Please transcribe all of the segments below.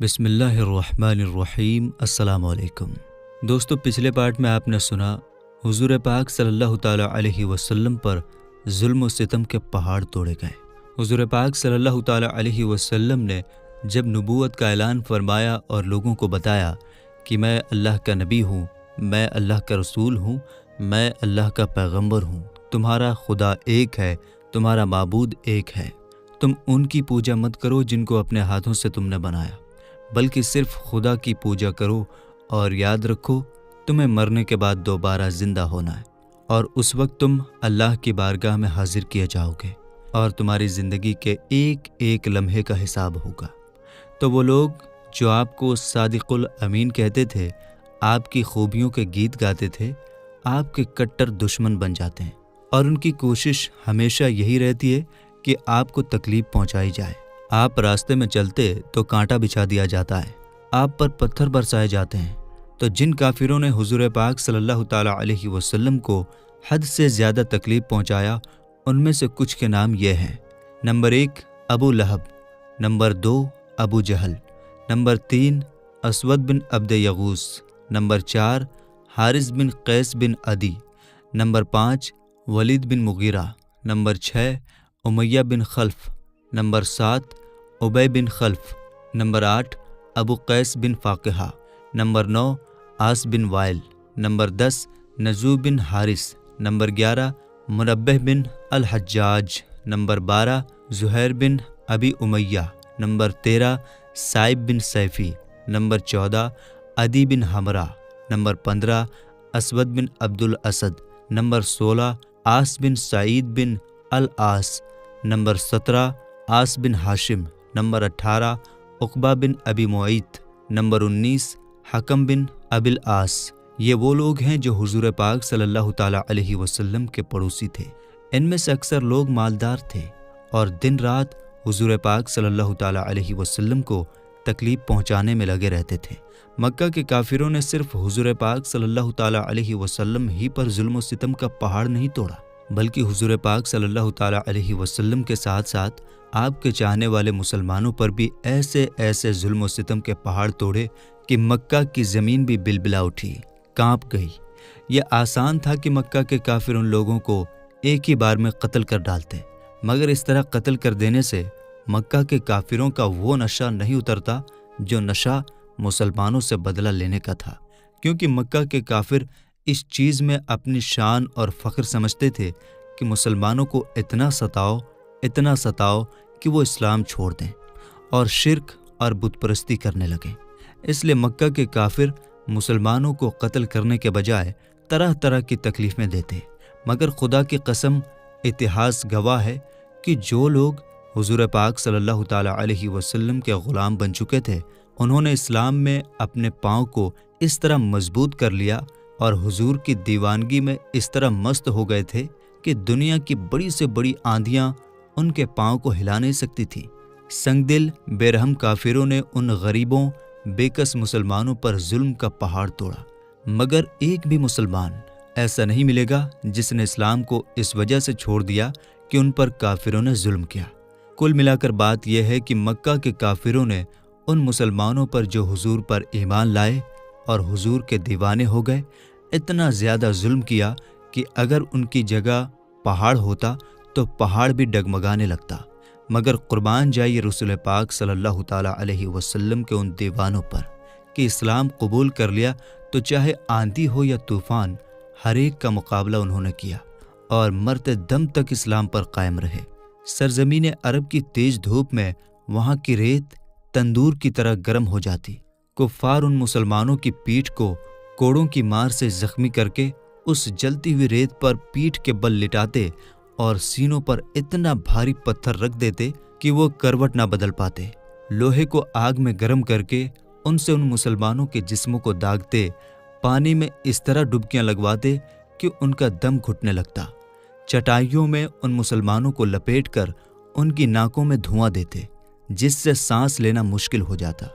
بسم اللہ الرحمن الرحیم۔ السلام علیکم دوستو، پچھلے پارٹ میں آپ نے سنا حضور پاک صلی اللہ تعالیٰ علیہ وسلم پر ظلم و ستم کے پہاڑ توڑے گئے۔ حضور پاک صلی اللہ تعالیٰ علیہ وسلم نے جب نبوت کا اعلان فرمایا اور لوگوں کو بتایا کہ میں اللہ کا نبی ہوں، میں اللہ کا رسول ہوں، میں اللہ کا پیغمبر ہوں، تمہارا خدا ایک ہے، تمہارا معبود ایک ہے، تم ان کی پوجا مت کرو جن کو اپنے ہاتھوں سے تم نے بنایا، بلکہ صرف خدا کی پوجا کرو، اور یاد رکھو تمہیں مرنے کے بعد دوبارہ زندہ ہونا ہے، اور اس وقت تم اللہ کی بارگاہ میں حاضر کیے جاؤ گے اور تمہاری زندگی کے ایک ایک لمحے کا حساب ہوگا۔ تو وہ لوگ جو آپ کو صادق الامین کہتے تھے، آپ کی خوبیوں کے گیت گاتے تھے، آپ کے کٹر دشمن بن جاتے ہیں، اور ان کی کوشش ہمیشہ یہی رہتی ہے کہ آپ کو تکلیف پہنچائی جائے۔ آپ راستے میں چلتے تو کانٹا بچھا دیا جاتا ہے، آپ پر پتھر برسائے جاتے ہیں۔ تو جن کافروں نے حضور پاک صلی اللہ تعالیٰ علیہ وسلم کو حد سے زیادہ تکلیف پہنچایا، ان میں سے کچھ کے نام یہ ہیں۔ نمبر 1 ابو لہب، نمبر 2 ابو جہل، نمبر 3 اسود بن عبد یغوث، نمبر 4 حارث بن قیس بن عدی، نمبر 5 ولید بن مغیرہ، نمبر 6 امیہ بن خلف، نمبر 7 ابی بن خلف، نمبر 8 ابو قیس بن فاقہہ، نمبر 9 عاص بن وائل، نمبر 10 نزو بن حارث، نمبر 11 منبہ بن الحجاج، نمبر 12 زہیر بن ابی امیہ، نمبر 13 سائب بن سیفی، نمبر 14 عدی بن حمرہ، نمبر 15 اسود بن عبد الاسد، نمبر 16 عاص بن سعید بن العاص، نمبر 17 عاص بن ہاشم، نمبر 18 عقبہ بن ابی معیط، نمبر 19 حکم بن ابی العاص۔ یہ وہ لوگ ہیں جو حضور پاک صلی اللہ تعالیٰ علیہ وسلم کے پڑوسی تھے۔ ان میں سے اکثر لوگ مالدار تھے اور دن رات حضور پاک صلی اللہ تعالیٰ علیہ وسلم کو تکلیف پہنچانے میں لگے رہتے تھے۔ مکہ کے کافروں نے صرف حضور پاک صلی اللہ تعالیٰ علیہ وسلم ہی پر ظلم و ستم کا پہاڑ نہیں توڑا، بلکہ حضور پاک صلی اللہ تعالیٰ علیہ وسلم کے ساتھ ساتھ آپ کے چاہنے والے مسلمانوں پر بھی ایسے ظلم و ستم کے پہاڑ توڑے کہ مکہ کی زمین بھی بلبلا اٹھی، کانپ گئی۔ یہ آسان تھا کہ مکہ کے کافر ان لوگوں کو ایک ہی بار میں قتل کر ڈالتے، مگر اس طرح قتل کر دینے سے مکہ کے کافروں کا وہ نشہ نہیں اترتا جو نشہ مسلمانوں سے بدلہ لینے کا تھا، کیونکہ مکہ کے کافر اس چیز میں اپنی شان اور فخر سمجھتے تھے کہ مسلمانوں کو اتنا ستاؤ کہ وہ اسلام چھوڑ دیں اور شرک اور بت پرستی کرنے لگیں۔ اس لیے مکہ کے کافر مسلمانوں کو قتل کرنے کے بجائے طرح طرح کی تکلیفیں دیتے، مگر خدا کی قسم اتہاس گواہ ہے کہ جو لوگ حضور پاک صلی اللہ تعالیٰ علیہ وسلم کے غلام بن چکے تھے، انہوں نے اسلام میں اپنے پاؤں کو اس طرح مضبوط کر لیا اور حضور کی دیوانگی میں اس طرح مست ہو گئے تھے کہ دنیا کی بڑی سے بڑی آندیاں ان کے پاؤں کو ہلا نہیں سکتی تھی۔ سنگ دل بے رحم کافروں نے ان غریبوں بے کس مسلمانوں پر ظلم کا پہاڑ توڑا، مگر ایک بھی مسلمان ایسا نہیں ملے گا جس نے اسلام کو اس وجہ سے چھوڑ دیا کہ ان پر کافروں نے ظلم کیا۔ کل ملا کر بات یہ ہے کہ مکہ کے کافروں نے ان مسلمانوں پر جو حضور پر ایمان لائے اور حضور کے دیوانے ہو گئے، اتنا زیادہ ظلم کیا کہ اگر ان کی جگہ پہاڑ ہوتا تو پہاڑ بھی ڈگمگانے لگتا، مگر قربان جائے رسول پاک صلی اللہ تعالیٰ علیہ وسلم کے ان دیوانوں پر کہ اسلام قبول کر لیا تو چاہے آندھی ہو یا طوفان، ہر ایک کا مقابلہ انہوں نے کیا اور مرتے دم تک اسلام پر قائم رہے۔ سرزمین عرب کی تیز دھوپ میں وہاں کی ریت تندور کی طرح گرم ہو جاتی۔ کفار ان مسلمانوں کی پیٹھ کو کوڑوں کی مار سے زخمی کر کے اس جلتی ہوئی ریت پر پیٹھ کے بل لٹاتے اور سینوں پر اتنا بھاری پتھر رکھ دیتے کہ وہ کروٹ نہ بدل پاتے۔ لوہے کو آگ میں گرم کر کے ان سے ان مسلمانوں کے جسموں کو داغتے، پانی میں اس طرح ڈبکیاں لگواتے کہ ان کا دم گھٹنے لگتا۔ چٹائیوں میں ان مسلمانوں کو لپیٹ کر ان کی ناکوں میں دھواں دیتے، جس سے سانس لینا مشکل ہو جاتا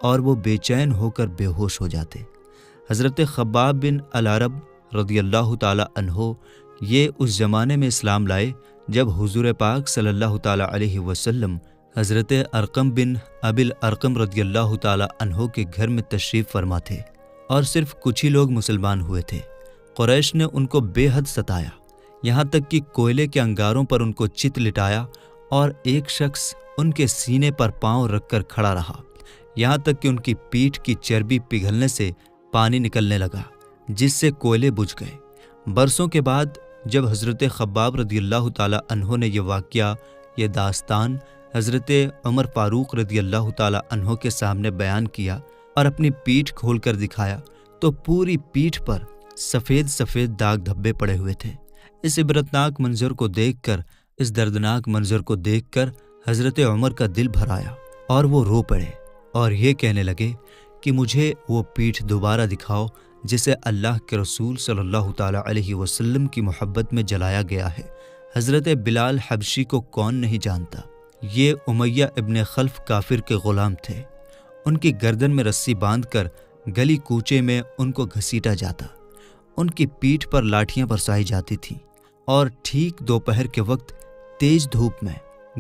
اور وہ بے چین ہو کر بے ہوش ہو جاتے۔ حضرت خباب بن العرب رضی اللہ تعالیٰ عنہ یہ اس زمانے میں اسلام لائے جب حضور پاک صلی اللہ تعالیٰ علیہ وسلم حضرت ارقم بن ابی الارقم رضی اللہ تعالی عنہ کے گھر میں تشریف فرما تھے اور صرف کچھ ہی لوگ مسلمان ہوئے تھے۔ قریش نے ان کو بے حد ستایا، یہاں تک کہ کوئلے کے انگاروں پر ان کو چت لٹایا اور ایک شخص ان کے سینے پر پاؤں رکھ کر کھڑا رہا، یہاں تک کہ ان کی پیٹھ کی چربی پگھلنے سے پانی نکلنے لگا، جس سے کوئلے بجھ گئے۔ برسوں کے بعد جب حضرت خباب رضی اللہ تعالی عنہ نے یہ واقعہ، یہ داستان حضرت عمر فاروق رضی اللہ تعالی عنہ کے سامنے بیان کیا اور اپنی پیٹھ کھول کر دکھایا تو پوری پیٹھ پر سفید سفید داغ دھبے پڑے ہوئے تھے۔ اس عبرتناک منظر کو دیکھ کر، اس دردناک منظر کو دیکھ کر حضرت عمر کا دل بھر آیا اور وہ رو پڑے اور یہ کہنے لگے کہ مجھے وہ پیٹھ دوبارہ دکھاؤ جسے اللہ کے رسول صلی اللہ تعالی علیہ وسلم کی محبت میں جلایا گیا ہے۔ حضرت بلال حبشی کو کون نہیں جانتا؟ یہ امیہ ابن خلف کافر کے غلام تھے۔ ان کی گردن میں رسی باندھ کر گلی کوچے میں ان کو گھسیٹا جاتا، ان کی پیٹھ پر لاٹھیاں برسائی جاتی تھیں اور ٹھیک دوپہر کے وقت تیز دھوپ میں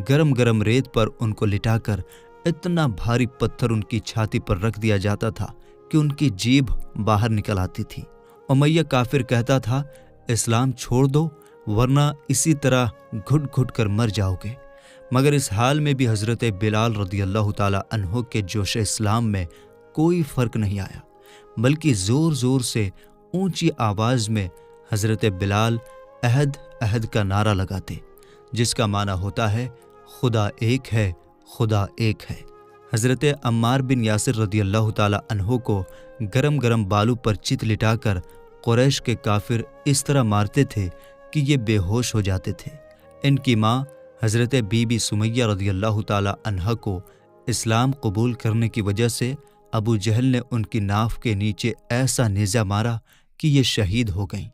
گرم گرم ریت پر ان کو لٹا کر اتنا بھاری پتھر ان کی چھاتی پر رکھ دیا جاتا تھا کہ ان کی جیبھ باہر نکل آتی تھی۔ امیہ کافر کہتا تھا، اسلام چھوڑ دو ورنہ اسی طرح گھٹ گھٹ کر مر جاؤ گے، مگر اس حال میں بھی حضرت بلال رضی اللہ تعالی عنہ کے جوش اسلام میں کوئی فرق نہیں آیا، بلکہ زور زور سے اونچی آواز میں حضرت بلال عہد عہد کا نعرہ لگاتے، جس کا معنی ہوتا ہے خدا ایک ہے، خدا ایک ہے۔ حضرت عمار بن یاسر رضی اللہ تعالی عنہ کو گرم گرم بالوں پر چت لٹا کر قریش کے کافر اس طرح مارتے تھے کہ یہ بے ہوش ہو جاتے تھے۔ ان کی ماں حضرت بی بی سمیہ رضی اللہ تعالی عنہ کو اسلام قبول کرنے کی وجہ سے ابو جہل نے ان کی ناف کے نیچے ایسا نیزہ مارا کہ یہ شہید ہو گئیں۔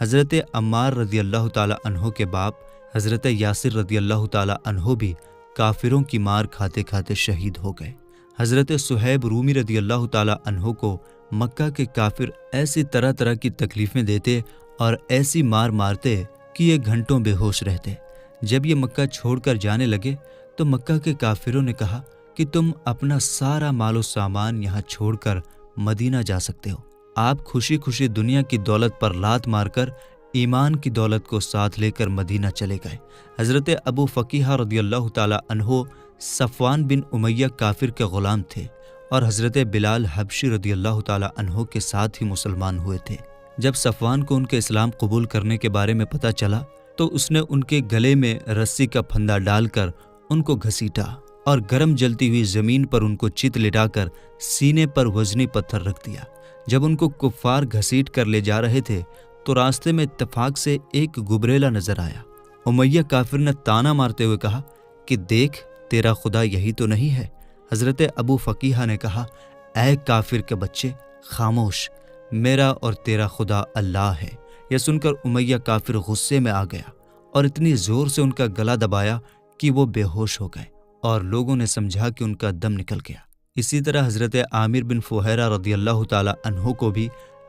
حضرت عمار رضی اللہ تعالی عنہ کے باپ حضرت یاسر رضی اللہ تعالی عنہ بھی کافروں کی مار کھاتے کھاتے شہید ہو گئے۔ حضرت صہیب رومی رضی اللہ تعالی عنہ کو مکہ کے کافر ایسی طرح طرح کی تکلیفیں دیتے اور ایسی مار مارتے کہ یہ گھنٹوں بے ہوش رہتے۔ جب یہ مکہ چھوڑ کر جانے لگے تو مکہ کے کافروں نے کہا کہ تم اپنا سارا مال و سامان یہاں چھوڑ کر مدینہ جا سکتے ہو۔ آپ خوشی خوشی دنیا کی دولت پر لات مار کر ایمان کی دولت کو ساتھ لے کر مدینہ چلے گئے۔ حضرت ابو فقیہ رضی اللہ تعالی عنہ صفوان بن امیہ کافر کے غلام تھے اور حضرت بلال حبشی رضی اللہ تعالی عنہ کے ساتھ ہی مسلمان ہوئے تھے۔ جب صفوان کو ان کے اسلام قبول کرنے کے بارے میں پتہ چلا تو اس نے ان کے گلے میں رسی کا پھندا ڈال کر ان کو گھسیٹا اور گرم جلتی ہوئی زمین پر ان کو چت لٹا کر سینے پر وزنی پتھر رکھ دیا۔ جب ان کو کفار گھسیٹ کر لے جا رہے تھے تو راستے میں اتفاق سے ایک گبریلا نظر آیا۔ امیہ کافر نے تانا مارتے ہوئے کہا کہ دیکھ تیرا خدا یہی تو نہیں ہے؟ حضرت ابو فقیہ نے کہا، اے کافر کے بچے خاموش، میرا اور تیرا خدا اللہ ہے۔ یہ سن کر امیہ کافر غصے میں آ گیا اور اتنی زور سے ان کا گلا دبایا کہ وہ بے ہوش ہو گئے اور لوگوں نے سمجھا کہ ان کا دم نکل گیا۔ اسی طرح حضرت عامر بن فہیرہ رضی اللہ تعالی عنہ کو بھی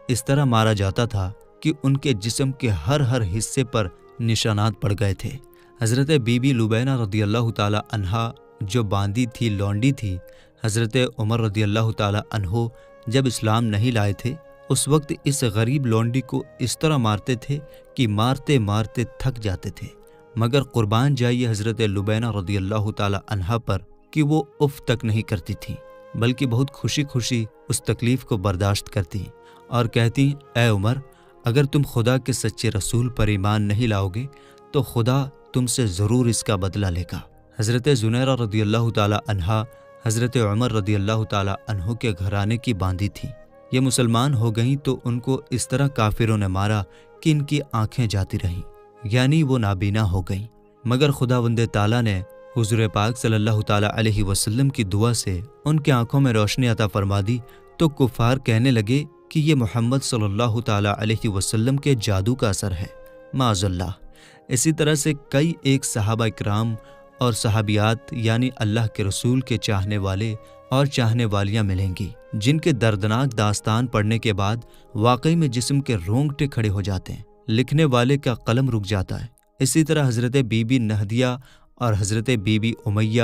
اس طرح مارا جاتا تھا کہ ان کے جسم کے ہر حصے پر نشانات پڑ گئے تھے۔ حضرت بی بی لبینہ رضی اللہ تعالی عنہا جو باندی تھی، لونڈی تھی، حضرت عمر رضی اللہ تعالی عنہ جب اسلام نہیں لائے تھے اس وقت اس غریب لونڈی کو اس طرح مارتے تھے کہ مارتے مارتے تھک جاتے تھے، مگر قربان جائیے حضرت لبینہ رضی اللہ تعالی عنہا پر کہ وہ اف تک نہیں کرتی تھی، بلکہ بہت خوشی خوشی اس تکلیف کو برداشت کرتی اور کہتی، اے عمر، اگر تم خدا کے سچے رسول پر ایمان نہیں لاؤ گے تو خدا تم سے ضرور اس کا بدلہ لے گا۔ حضرت زنیرہ رضی اللہ تعالی عنہا حضرت عمر رضی اللہ تعالی عنہ کے گھرانے کی باندی تھی۔ یہ مسلمان ہو گئیں تو ان کو اس طرح کافروں نے مارا کہ ان کی آنکھیں جاتی رہیں، یعنی وہ نابینا ہو گئیں، مگر خداوند تعالیٰ نے حضور پاک صلی اللہ تعالی علیہ وسلم کی دعا سے ان کی آنکھوں میں روشنی عطا فرما دی تو کفار کہنے لگے کہ یہ محمد صلی اللہ تعالی علیہ وسلم کے جادو کا اثر ہے، معاذ اللہ۔ اسی طرح سے کئی ایک صحابہ اکرام اور صحابیات یعنی اللہ کے رسول کے چاہنے والے اور چاہنے والیاں ملیں گی جن کے دردناک داستان پڑھنے کے بعد واقعی میں جسم کے رونگٹے کھڑے ہو جاتے ہیں، لکھنے والے کا قلم رک جاتا ہے۔ اسی طرح حضرت بی بی نہدیہ اور حضرت بی بی امیہ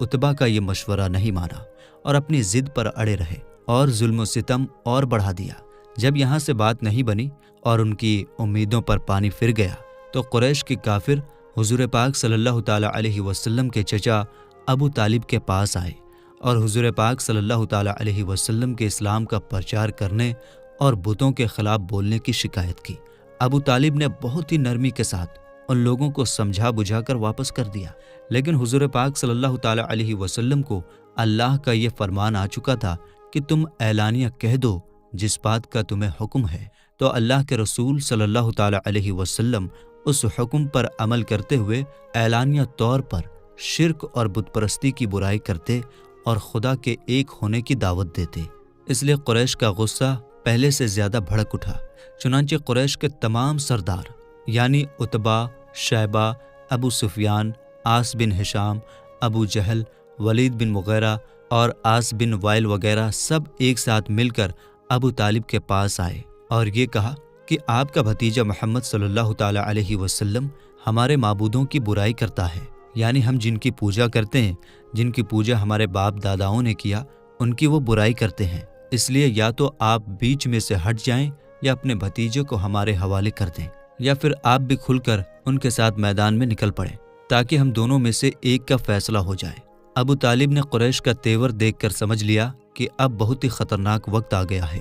اتبا کا یہ مشورہ نہیں مانا اور اپنی ضد پر اڑے رہے اور ظلم و ستم اور بڑھا دیا۔ جب یہاں سے بات نہیں بنی اور ان کی امیدوں پر پانی پھر گیا تو قریش کے کافر حضور پاک صلی اللہ تعالیٰ علیہ وسلم کے چچا ابو طالب کے پاس آئے اور حضور پاک صلی اللہ تعالیٰ علیہ وسلم کے اسلام کا پرچار کرنے اور بتوں کے خلاف بولنے کی شکایت کی۔ ابو طالب نے بہت ہی نرمی کے ساتھ ان لوگوں کو سمجھا بجھا کر واپس کر دیا، لیکن حضور پاک صلی اللہ تعالیٰ علیہ وسلم کو اللہ کا یہ فرمان آ چکا تھا کہ تم اعلانیہ کہہ دو جس بات کا تمہیں حکم ہے، تو اللہ کے رسول صلی اللہ تعالیٰ علیہ وسلم اس حکم پر عمل کرتے ہوئے اعلانیہ طور پر شرک اور بت پرستی کی برائی کرتے اور خدا کے ایک ہونے کی دعوت دیتے۔ اس لیے قریش کا غصہ پہلے سے زیادہ بھڑک اٹھا۔ چنانچہ قریش کے تمام سردار یعنی اتبا، شیبہ، ابو سفیان، عاص بن ہشام، ابو جہل، ولید بن مغیرہ اور عاص بن وائل وغیرہ سب ایک ساتھ مل کر ابو طالب کے پاس آئے اور یہ کہا کہ آپ کا بھتیجا محمد صلی اللہ تعالیٰ علیہ وسلم ہمارے معبودوں کی برائی کرتا ہے، یعنی ہم جن کی پوجا کرتے ہیں، جن کی پوجا ہمارے باپ داداؤں نے کیا، ان کی وہ برائی کرتے ہیں۔ اس لیے یا تو آپ بیچ میں سے ہٹ جائیں یا اپنے بھتیجے کو ہمارے حوالے کر دیں، یا پھر آپ بھی کھل کر ان کے ساتھ میدان میں نکل پڑیں تاکہ ہم دونوں میں سے ایک کا فیصلہ ہو جائے۔ ابو طالب نے قریش کا تیور دیکھ کر سمجھ لیا کہ اب بہت ہی خطرناک وقت آ گیا ہے۔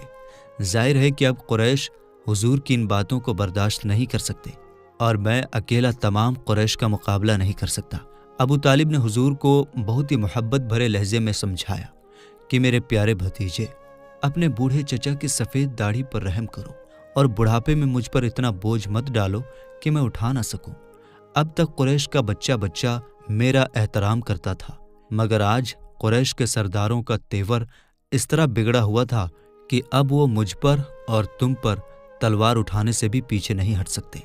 ظاہر ہے کہ اب قریش حضور کی ان باتوں کو برداشت نہیں کر سکتے اور میں اکیلا تمام قریش کا مقابلہ نہیں کر سکتا۔ ابو طالب نے حضور کو بہت ہی محبت بھرے لہجے میں سمجھایا کہ میرے پیارے بھتیجے، اپنے بوڑھے چچا کی سفید داڑھی پر رحم کرو اور بڑھاپے میں مجھ پر اتنا بوجھ مت ڈالو کہ میں اٹھا نہ سکوں۔ اب تک قریش کا بچہ میرا احترام کرتا تھا، مگر آج قریش کے سرداروں کا تیور اس طرح بگڑا ہوا تھا کہ اب وہ مجھ پر اور تم پر تلوار اٹھانے سے بھی پیچھے نہیں ہٹ سکتے۔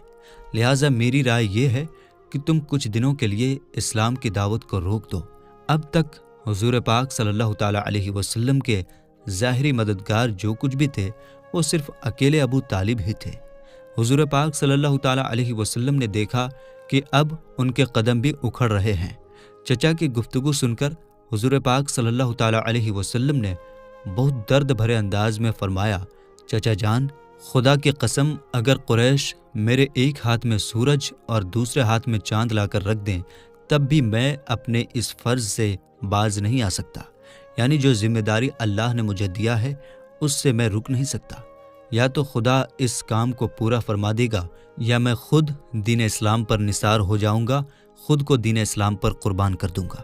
لہٰذا میری رائے یہ ہے کہ تم کچھ دنوں کے لیے اسلام کی دعوت کو روک دو۔ اب تک حضور پاک صلی اللہ تعالیٰ علیہ وسلم کے ظاہری مددگار جو کچھ بھی تھے وہ صرف اکیلے ابو طالب ہی تھے۔ حضور پاک صلی اللہ تعالیٰ علیہ وسلم نے دیکھا کہ اب ان کے قدم بھی اکھڑ رہے ہیں۔ چچا کی گفتگو سن کر حضور پاک صلی اللہ تعالیٰ علیہ وسلم نے بہت درد بھرے انداز میں فرمایا، چچا جان، خدا کی قسم اگر قریش میرے ایک ہاتھ میں سورج اور دوسرے ہاتھ میں چاند لا کر رکھ دیں تب بھی میں اپنے اس فرض سے باز نہیں آ سکتا، یعنی جو ذمہ داری اللہ نے مجھے دیا ہے اس سے میں رک نہیں سکتا۔ یا تو خدا اس کام کو پورا فرما دے گا یا میں خود دین اسلام پر نثار ہو جاؤں گا، خود کو دین اسلام پر قربان کر دوں گا۔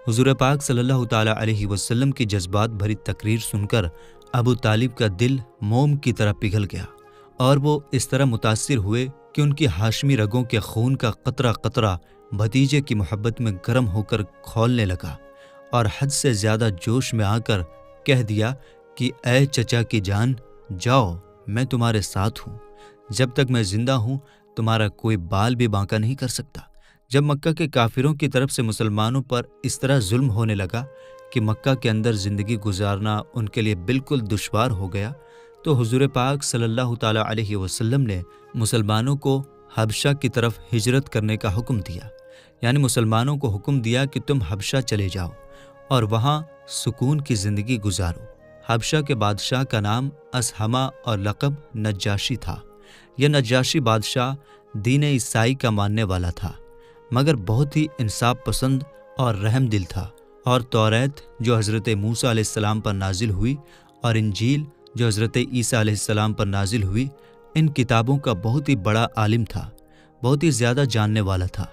حضور پاک صلی اللہ تعالیٰ علیہ وسلم کی جذبات بھری تقریر سن کر ابو طالب کا دل موم کی طرح پگھل گیا اور وہ اس طرح متاثر ہوئے کہ ان کی ہاشمی رگوں کے خون کا قطرہ قطرہ بھتیجے کی محبت میں گرم ہو کر کھولنے لگا اور حد سے زیادہ جوش میں آ کر کہہ دیا کہ اے چچا کی جان، جاؤ، میں تمہارے ساتھ ہوں۔ جب تک میں زندہ ہوں تمہارا کوئی بال بھی بانکا نہیں کر سکتا۔ جب مکہ کے کافروں کی طرف سے مسلمانوں پر اس طرح ظلم ہونے لگا کہ مکہ کے اندر زندگی گزارنا ان کے لیے بالکل دشوار ہو گیا تو حضور پاک صلی اللہ تعالیٰ علیہ وسلم نے مسلمانوں کو حبشہ کی طرف ہجرت کرنے کا حکم دیا، یعنی مسلمانوں کو حکم دیا کہ تم حبشہ چلے جاؤ اور وہاں سکون کی زندگی گزارو۔ حبشہ کے بادشاہ کا نام اسہمہ اور لقب نجاشی تھا۔ یہ نجاشی بادشاہ دین عیسائی کا ماننے والا تھا، مگر بہت ہی انصاف پسند اور رحم دل تھا، اور توریت جو حضرت موسیٰ علیہ السلام پر نازل ہوئی اور انجیل جو حضرت عیسیٰ علیہ السلام پر نازل ہوئی، ان کتابوں کا بہت ہی بڑا عالم تھا، بہت ہی زیادہ جاننے والا تھا،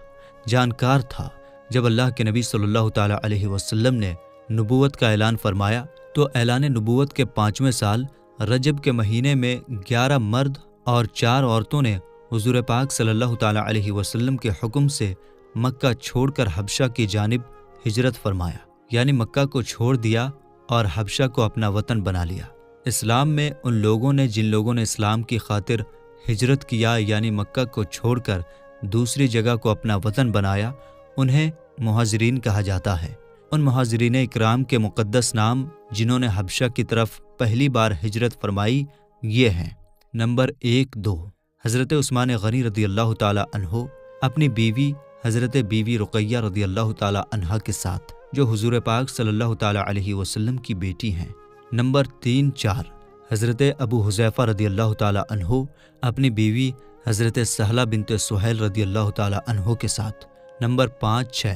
جانکار تھا۔ جب اللہ کے نبی صلی اللہ تعالیٰ علیہ وسلم نے نبوت کا اعلان فرمایا تو اعلان نبوت کے 5ویں سال رجب کے مہینے میں 11 مرد اور 4 عورتوں نے حضور پاک صلی اللہ تعالیٰ علیہ وسلم کے حکم سے مکہ چھوڑ کر حبشہ کی جانب ہجرت فرمایا، یعنی مکہ کو چھوڑ دیا اور حبشہ کو اپنا وطن بنا لیا۔ اسلام میں ان لوگوں نے جن لوگوں نے اسلام کی خاطر ہجرت کیا، یعنی مکہ کو چھوڑ کر دوسری جگہ کو اپنا وطن بنایا، انہیں مہاجرین کہا جاتا ہے۔ ان مہاجرین اکرام کے مقدس نام جنہوں نے حبشہ کی طرف پہلی بار ہجرت فرمائی یہ ہیں: نمبر 1-2 حضرت عثمان غنی رضی اللہ تعالیٰ عنہ اپنی بیوی حضرت بیوی رقیہ رضی اللہ تعالیٰ عنہا کے ساتھ، جو حضور پاک صلی اللہ تعالیٰ علیہ وسلم کی بیٹی ہیں۔ نمبر 3-4 حضرت ابو حذیفہ رضی اللہ تعالیٰ عنہ اپنی بیوی حضرت سہلہ بنت سہیل رضی اللہ تعالیٰ عنہ کے ساتھ۔ نمبر 5-6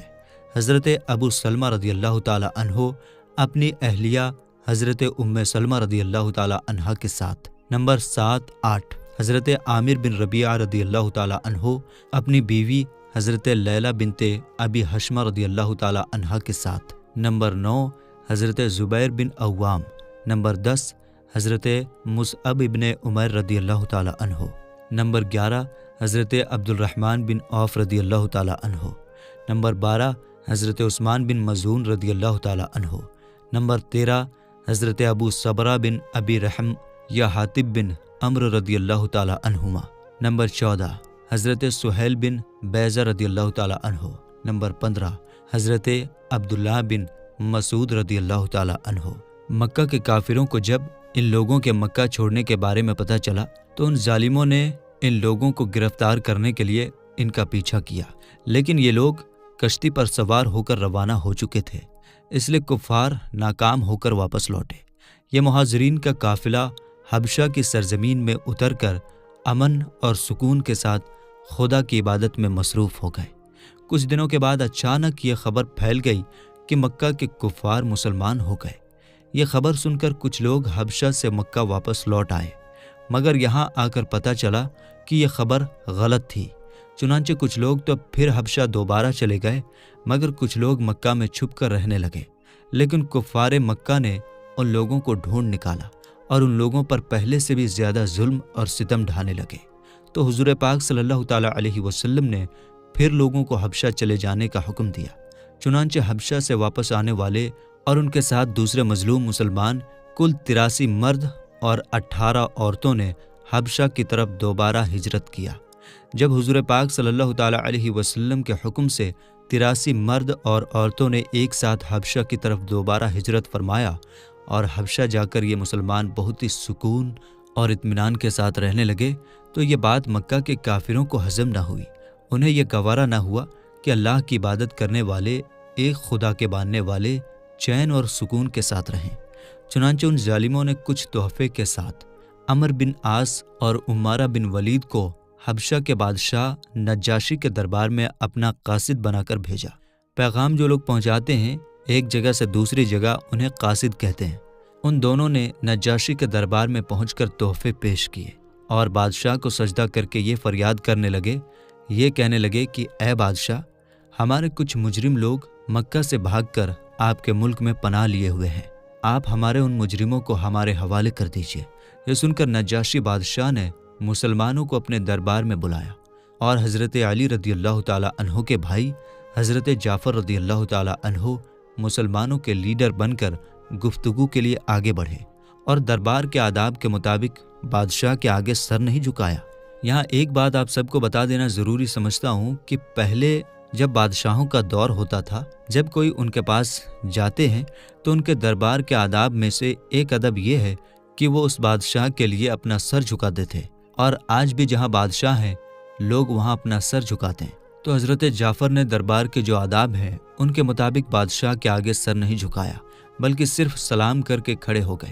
حضرت ابو سلمہ رضی اللہ تعالیٰ عنہ اپنی اہلیہ حضرت ام سلمہ رضی اللہ تعالیٰ عنہ کے ساتھ۔ نمبر 7-8 حضرت عامر بن ربیعہ رضی اللہ تعالیٰ عنہ اپنی بیوی حضرت لیلہ بنت ابی حشمہ رضی اللہ تعالیٰ عنہ کے ساتھ۔ نمبر 9 حضرت زبیر بن عوام۔ نمبر 10 حضرت مصعب بن عمیر رضی اللہ تعالیٰ عنہ۔ نمبر 11 حضرت عبد الرحمن بن عوف رضی اللہ تعالیٰ عنہ۔ نمبر 12 حضرت عثمان بن مظعون رضی اللہ تعالیٰ عنہ۔ نمبر 13 حضرت ابو صبرہ بن ابی رحم یا حاتب بن عمرو رضی اللہ تعالیٰ عنہما۔ نمبر 14 حضرت سہیل بن بیضہ رضی اللہ تعالیٰ عنہ۔ نمبر 15 حضرت عبداللہ بن مسعود رضی اللہ تعالیٰ عنہ۔ مکہ کے کافروں کو جب ان لوگوں کے مکہ چھوڑنے کے بارے میں پتہ چلا تو ان ظالموں نے ان لوگوں کو گرفتار کرنے کے لیے ان کا پیچھا کیا، لیکن یہ لوگ کشتی پر سوار ہو کر روانہ ہو چکے تھے، اس لیے کفار ناکام ہو کر واپس لوٹے۔ یہ مہاجرین کا قافلہ حبشہ کی سرزمین میں اتر کر امن اور سکون کے ساتھ خدا کی عبادت میں مصروف ہو گئے۔ کچھ دنوں کے بعد اچانک یہ خبر پھیل گئی کہ مکہ کے کفار مسلمان ہو گئے۔ یہ خبر سن کر کچھ لوگ حبشہ سے مکہ واپس لوٹ آئے، مگر یہاں آ کر پتہ چلا کہ یہ خبر غلط تھی۔ چنانچہ کچھ لوگ تو پھر حبشہ دوبارہ چلے گئے، مگر کچھ لوگ مکہ میں چھپ کر رہنے لگے۔ لیکن کفار مکہ نے ان لوگوں کو ڈھونڈ نکالا اور ان لوگوں پر پہلے سے بھی زیادہ ظلم اور ستم ڈھانے لگے۔ تو حضور پاک صلی اللہ تعالیٰ علیہ وسلم نے پھر لوگوں کو حبشہ چلے جانے کا حکم دیا۔ چنانچہ حبشہ سے واپس آنے والے اور ان کے ساتھ دوسرے مظلوم مسلمان کل 83 مرد اور 18 عورتوں نے حبشہ کی طرف دوبارہ ہجرت کیا۔ جب حضور پاک صلی اللہ تعالیٰ علیہ وسلم کے حکم سے 83 مرد اور عورتوں نے ایک ساتھ حبشہ کی طرف دوبارہ ہجرت فرمایا اور حبشہ جا کر یہ مسلمان بہت ہی سکون اور اطمینان کے ساتھ رہنے لگے، تو یہ بات مکہ کے کافروں کو ہضم نہ ہوئی۔ انہیں یہ گوارا نہ ہوا کہ اللہ کی عبادت کرنے والے ایک خدا کے ماننے والے چین اور سکون کے ساتھ رہیں۔ چنانچہ ان ظالموں نے کچھ تحفے کے ساتھ عمر بن عاص اور عمارہ بن ولید کو حبشہ کے بادشاہ نجاشی کے دربار میں اپنا قاصد بنا کر بھیجا۔ پیغام جو لوگ پہنچاتے ہیں ایک جگہ سے دوسری جگہ انہیں قاصد کہتے ہیں۔ ان دونوں نے نجاشی کے دربار میں پہنچ کر تحفے پیش کیے اور بادشاہ کو سجدہ کر کے یہ فریاد کرنے لگے، یہ کہنے لگے کہ اے بادشاہ، ہمارے کچھ مجرم لوگ مکہ سے بھاگ کر آپ کے ملک میں پناہ لیے ہوئے ہیں، آپ ہمارے ان مجرموں کو ہمارے حوالے کر دیجیے۔ یہ سن کر نجاشی بادشاہ نے مسلمانوں کو اپنے دربار میں بلایا اور حضرت علی رضی اللہ تعالیٰ عنہ کے بھائی حضرت جعفر رضی اللہ تعالیٰ عنہ مسلمانوں کے لیڈر بن کر گفتگو کے لیے آگے بڑھے اور دربار کے آداب کے مطابق بادشاہ کے آگے سر نہیں جھکایا۔ یہاں ایک بات آپ سب کو بتا دینا ضروری سمجھتا ہوں کہ پہلے جب بادشاہوں کا دور ہوتا تھا، جب کوئی ان کے پاس جاتے ہیں تو ان کے دربار کے آداب میں سے ایک ادب یہ ہے کہ وہ اس بادشاہ کے لیے اپنا سر جھکاتے تھے، اور آج بھی جہاں بادشاہ ہیں لوگ وہاں اپنا سر جھکاتے ہیں۔ تو حضرت جعفر نے دربار کے جو آداب ہیں ان کے مطابق بادشاہ کے آگے سر نہیں جھکایا، بلکہ صرف سلام کر کے کھڑے ہو گئے۔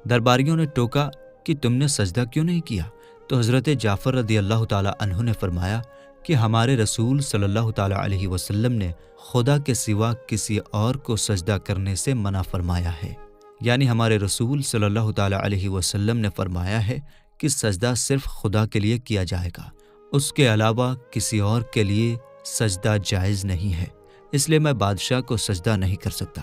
درباریوں نے ٹوکا کہ تم نے سجدہ کیوں نہیں کیا؟ تو حضرت جعفر رضی اللہ تعالیٰ عنہ نے فرمایا کہ ہمارے رسول صلی اللہ تعالیٰ علیہ وسلم نے خدا کے سوا کسی اور کو سجدہ کرنے سے منع فرمایا ہے، یعنی ہمارے رسول صلی اللہ تعالیٰ علیہ وسلم نے فرمایا ہے کہ سجدہ صرف خدا کے لیے کیا جائے گا، اس کے علاوہ کسی اور کے لیے سجدہ جائز نہیں ہے، اس لیے میں بادشاہ کو سجدہ نہیں کر سکتا۔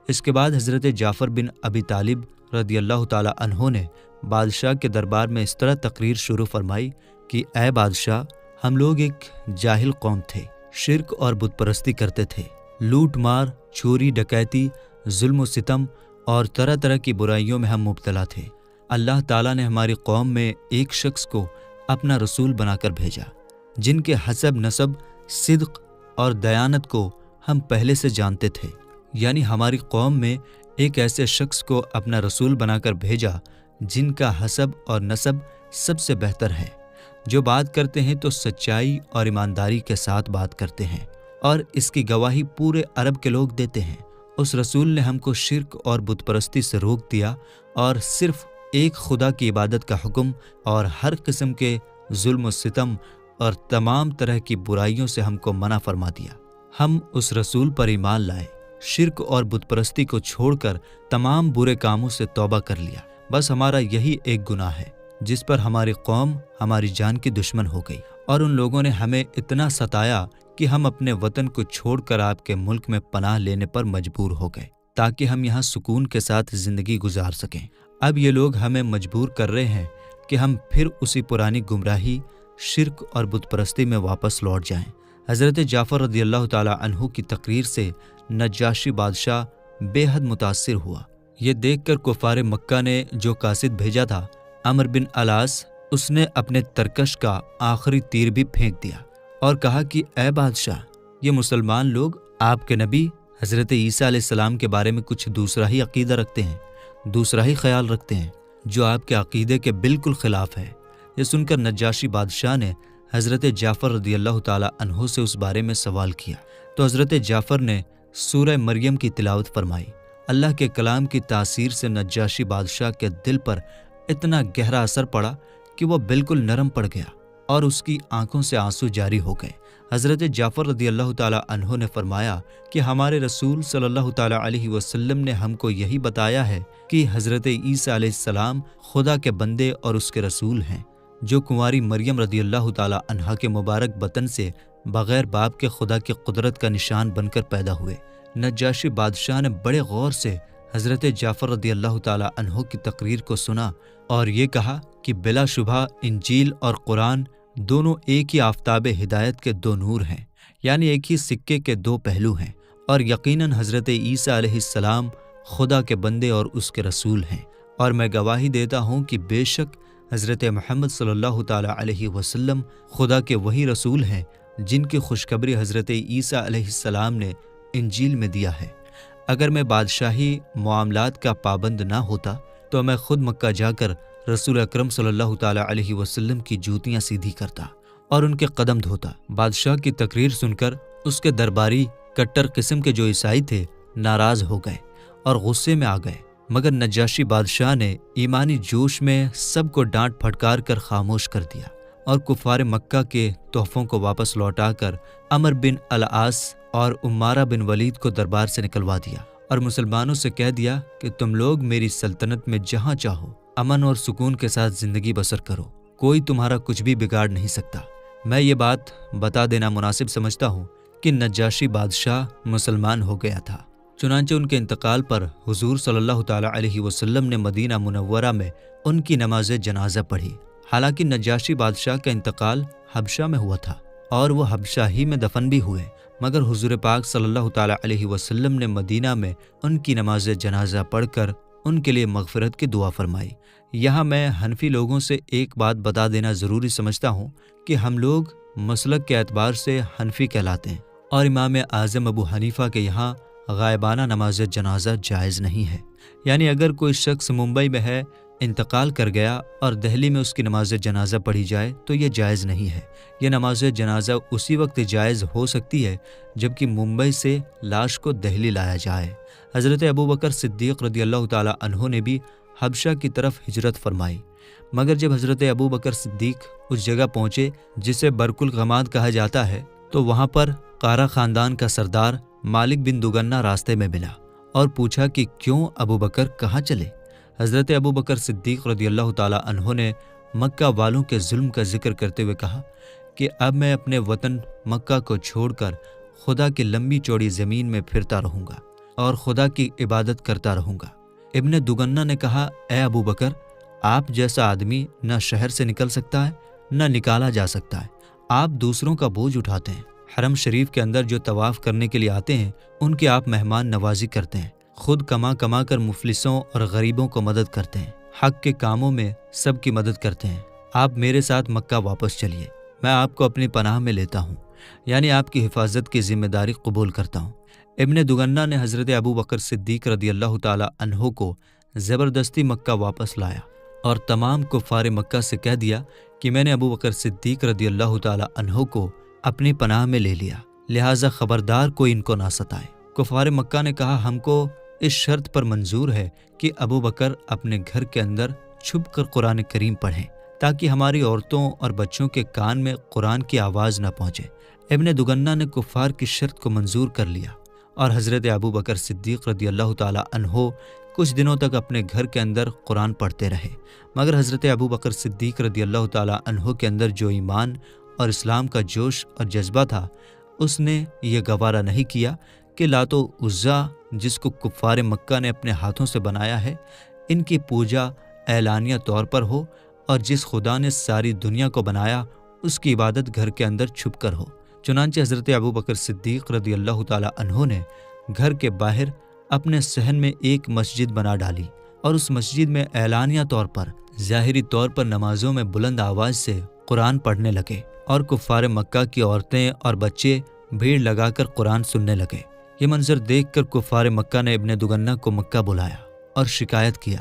اس کے بعد حضرت جعفر بن ابی طالب رضی اللہ تعالیٰ عنہ نے بادشاہ کے دربار میں اس طرح تقریر شروع فرمائی کہ اے بادشاہ، ہم لوگ ایک جاہل قوم تھے، شرک اور بت پرستی کرتے تھے، لوٹ مار، چوری ڈکیتی، ظلم و ستم اور طرح طرح کی برائیوں میں ہم مبتلا تھے۔ اللہ تعالیٰ نے ہماری قوم میں ایک شخص کو اپنا رسول بنا کر بھیجا جن کے حسب نسب، صدق اور دیانت کو ہم پہلے سے جانتے تھے، یعنی ہماری قوم میں ایک ایسے شخص کو اپنا رسول بنا کر بھیجا جن کا حسب اور نسب سب سے بہتر ہے، جو بات کرتے ہیں تو سچائی اور ایمانداری کے ساتھ بات کرتے ہیں، اور اس کی گواہی پورے عرب کے لوگ دیتے ہیں، اس رسول نے ہم کو شرک اور بت پرستی سے روک دیا اور صرف ایک خدا کی عبادت کا حکم اور ہر قسم کے ظلم و ستم اور تمام طرح کی برائیوں سے ہم کو منع فرما دیا۔ ہم اس رسول پر ایمان لائے، شرک اور بت پرستی کو چھوڑ کر تمام برے کاموں سے توبہ کر لیا۔ بس ہمارا یہی ایک گناہ ہے جس پر ہماری قوم ہماری جان کی دشمن ہو گئی، اور ان لوگوں نے ہمیں اتنا ستایا کہ ہم اپنے وطن کو چھوڑ کر آپ کے ملک میں پناہ لینے پر مجبور ہو گئے تاکہ ہم یہاں سکون کے ساتھ زندگی گزار سکیں۔ اب یہ لوگ ہمیں مجبور کر رہے ہیں کہ ہم پھر اسی پرانی گمراہی، شرک اور بت پرستی میں واپس لوٹ جائیں۔ حضرت جعفر رضی اللہ تعالی عنہ کی تقریر سے نجاشی بادشاہ بے حد متاثر ہوا۔ یہ دیکھ کر کفار مکہ نے جو قاصد بھیجا تھا، عمرو بن العاص، اس نے اپنے ترکش کا آخری تیر بھی پھینک دیا اور کہا کہ اے بادشاہ، یہ مسلمان لوگ آپ کے نبی حضرت عیسیٰ علیہ السلام کے بارے میں کچھ دوسرا ہی عقیدہ رکھتے ہیں، دوسرا ہی خیال رکھتے ہیں جو آپ کے عقیدے کے بالکل خلاف ہے۔ یہ سن کر نجاشی بادشاہ نے حضرت جعفر رضی اللہ تعالی عنہ سے اس بارے میں سوال کیا تو حضرت جعفر نے سورہ مریم کی تلاوت فرمائی۔ اللہ کے کلام کی تاثیر سے نجاشی بادشاہ کے دل پر اتنا گہرا اثر پڑا کہ وہ بالکل نرم پڑ گیا اور اس کی آنکھوں سے آنسو جاری ہو گئے۔ حضرت جعفر رضی اللہ تعالی عنہ نے فرمایا کہ ہمارے رسول صلی اللہ تعالی علیہ وسلم نے ہم کو یہی بتایا ہے کہ حضرت عیسیٰ علیہ السلام خدا کے بندے اور اس کے رسول ہیں، جو کنواری مریم رضی اللہ تعالی عنہا کے مبارک بطن سے بغیر باپ کے خدا کی قدرت کا نشان بن کر پیدا ہوئے۔ نجاشی بادشاہ نے بڑے غور سے حضرت جعفر رضی اللہ تعالی عنہ کی تقریر کو سنا اور یہ کہا کہ بلا شبہ انجیل اور قرآن دونوں ایک ہی آفتاب ہدایت کے دو نور ہیں، یعنی ایک ہی سکے کے دو پہلو ہیں، اور یقیناً حضرت عیسیٰ علیہ السلام خدا کے بندے اور اس کے رسول ہیں، اور میں گواہی دیتا ہوں کہ بے شک حضرت محمد صلی اللہ تعالی علیہ وسلم خدا کے وہی رسول ہیں جن کی خوشخبری حضرت عیسیٰ علیہ السلام نے انجیل میں دیا ہے۔ اگر میں بادشاہی معاملات کا پابند نہ ہوتا تو میں خود مکہ جا کر رسول اکرم صلی اللہ تعالی علیہ وسلم کی جوتیاں سیدھی کرتا اور ان کے قدم دھوتا۔ بادشاہ کی تقریر سن کر اس کے درباری کٹر قسم کے جو عیسائی تھے ناراض ہو گئے اور غصے میں آ گئے، مگر نجاشی بادشاہ نے ایمانی جوش میں سب کو ڈانٹ پھٹکار کر خاموش کر دیا اور کفار مکہ کے تحفوں کو واپس لوٹا کر عمرو بن العاص اور عمارہ بن ولید کو دربار سے نکلوا دیا اور مسلمانوں سے کہہ دیا کہ تم لوگ میری سلطنت میں جہاں چاہو امن اور سکون کے ساتھ زندگی بسر کرو، کوئی تمہارا کچھ بھی بگاڑ نہیں سکتا۔ میں یہ بات بتا دینا مناسب سمجھتا ہوں کہ نجاشی بادشاہ مسلمان ہو گیا تھا۔ چنانچہ ان کے انتقال پر حضور صلی اللہ تعالی علیہ وسلم نے مدینہ منورہ میں ان کی نماز جنازہ پڑھی۔ حالانکہ نجاشی بادشاہ کا انتقال حبشہ میں ہوا تھا اور وہ حبشہ ہی میں دفن بھی ہوئے، مگر حضور پاک صلی اللہ تعالی علیہ وسلم نے مدینہ میں ان کی نماز جنازہ پڑھ کر ان کے لیے مغفرت کی دعا فرمائی۔ یہاں میں حنفی لوگوں سے ایک بات بتا دینا ضروری سمجھتا ہوں کہ ہم لوگ مسلک کے اعتبار سے حنفی کہلاتے ہیں اور امام اعظم ابو حنیفہ کے یہاں غائبانہ نماز جنازہ جائز نہیں ہے، یعنی اگر کوئی شخص ممبئی میں ہے، انتقال کر گیا اور دہلی میں اس کی نماز جنازہ پڑھی جائے تو یہ جائز نہیں ہے۔ یہ نماز جنازہ اسی وقت جائز ہو سکتی ہے جبکہ ممبئی سے لاش کو دہلی لایا جائے۔ حضرت ابوبکر صدیق رضی اللہ تعالی عنہ نے بھی حبشہ کی طرف ہجرت فرمائی، مگر جب حضرت ابوبکر صدیق اس جگہ پہنچے جسے برق الغماد کہا جاتا ہے تو وہاں پر قارہ خاندان کا سردار مالک بن دگنہ راستے میں ملا اور پوچھا کہ کیوں ابوبکر کہاں چلے؟ حضرت ابوبکر صدیق رضی اللہ تعالی عنہ نے مکہ والوں کے ظلم کا ذکر کرتے ہوئے کہا کہ اب میں اپنے وطن مکہ کو چھوڑ کر خدا کی لمبی چوڑی زمین میں پھرتا رہوں گا اور خدا کی عبادت کرتا رہوں گا۔ ابن دگنہ نے کہا، اے ابوبکر، آپ جیسا آدمی نہ شہر سے نکل سکتا ہے نہ نکالا جا سکتا ہے، آپ دوسروں کا بوجھ اٹھاتے ہیں، حرم شریف کے اندر جو طواف کرنے کے لیے آتے ہیں ان کی آپ مہمان نوازی کرتے ہیں، خود کما کما کر مفلسوں اور غریبوں کو مدد کرتے ہیں، حق کے کاموں میں سب کی مدد کرتے ہیں۔ آپ میرے ساتھ مکہ واپس چلیے، میں آپ کو اپنی پناہ میں لیتا ہوں، یعنی آپ کی حفاظت کی ذمہ داری قبول کرتا ہوں۔ ابن دگنہ نے حضرت ابوبکر صدیق رضی اللہ تعالی عنہ کو زبردستی مکہ واپس لایا اور تمام کفار مکہ سے کہہ دیا کہ میں نے ابوبکر صدیق رضی اللہ تعالی عنہ کو اپنی پناہ میں لے لیا، لہٰذا خبردار کوئی ان کو نہ ستائے۔ کفار مکہ نے کہا ہم کو اس شرط پر منظور ہے کہ ابو بکر اپنے گھر کے اندر چھپ کر قرآن کریم پڑھیں تاکہ ہماری عورتوں اور بچوں کے کان میں قرآن کی آواز نہ پہنچے۔ ابن دگنہ نے کفار کی شرط کو منظور کر لیا اور حضرت ابو بکر صدیق رضی اللہ تعالی عنہ کچھ دنوں تک اپنے گھر کے اندر قرآن پڑھتے رہے، مگر حضرت ابو بکر صدیق رضی اللہ تعالی عنہ کے اندر جو ایمان اور اسلام کا جوش اور جذبہ تھا، اس نے یہ گوارا نہیں کیا کہ لات و عزیٰ جس کو کفار مکہ نے اپنے ہاتھوں سے بنایا ہے، ان کی پوجا اعلانیہ طور پر ہو، اور جس خدا نے ساری دنیا کو بنایا اس کی عبادت گھر کے اندر چھپ کر ہو۔ چنانچہ حضرت ابو بکر صدیق رضی اللہ تعالی عنہ نے گھر کے باہر اپنے صحن میں ایک مسجد بنا ڈالی اور اس مسجد میں اعلانیہ طور پر ظاہری طور پر نمازوں میں بلند آواز سے قرآن پڑھنے لگے، اور کفار مکہ کی عورتیں اور بچے بھیڑ لگا کر قرآن سننے لگے۔ یہ منظر دیکھ کر کفار مکہ نے ابن دگنہ کو مکہ بلایا اور شکایت کیا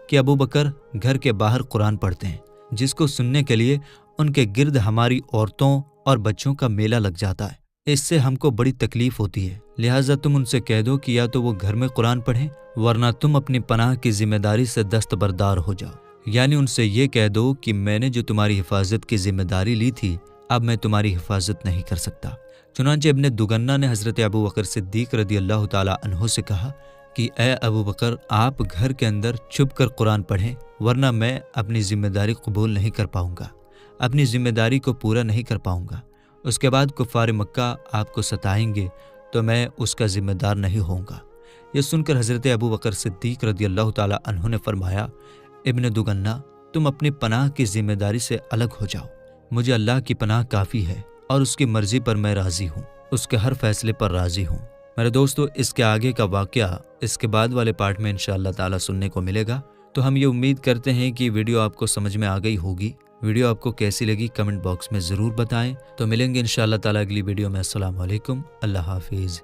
کہ ابو بکر گھر کے باہر قرآن پڑھتے ہیں، جس کو سننے کے لیے ان کے گرد ہماری عورتوں اور بچوں کا میلہ لگ جاتا ہے، اس سے ہم کو بڑی تکلیف ہوتی ہے، لہٰذا تم ان سے کہہ دو کہ یا تو وہ گھر میں قرآن پڑھیں ورنہ تم اپنی پناہ کی ذمہ داری سے دستبردار ہو جاؤ، یعنی ان سے یہ کہہ دو کہ میں نے جو تمہاری حفاظت کی ذمہ داری لی تھی اب میں تمہاری حفاظت نہیں کر سکتا۔ چنانچہ ابن دگنہ نے حضرت ابو بکر صدیق رضی اللہ تعالی عنہ سے کہا کہ اے ابو بکر، آپ گھر کے اندر چھپ کر قرآن پڑھیں ورنہ میں اپنی ذمہ داری قبول نہیں کر پاؤں گا، اپنی ذمہ داری کو پورا نہیں کر پاؤں گا۔ اس کے بعد کفار مکہ آپ کو ستائیں گے تو میں اس کا ذمہ دار نہیں ہوں گا۔ یہ سن کر حضرت ابو بکر صدیق رضی اللہ تعالی عنہ نے فرمایا، ابن دگنہ، تم اپنی پناہ کی ذمہ داری سے الگ ہو جاؤ، مجھے اللہ کی پناہ کافی ہے اور اس کی مرضی پر میں راضی ہوں، اس کے ہر فیصلے پر راضی ہوں۔ میرے دوستو، اس کے آگے کا واقعہ اس کے بعد والے پارٹ میں انشاءاللہ تعالی سننے کو ملے گا، تو ہم یہ امید کرتے ہیں کہ ویڈیو آپ کو سمجھ میں آ گئی ہوگی۔ ویڈیو آپ کو کیسی لگی کمنٹ باکس میں ضرور بتائیں، تو ملیں گے انشاءاللہ تعالی اگلی ویڈیو میں۔ السلام علیکم، اللہ حافظ۔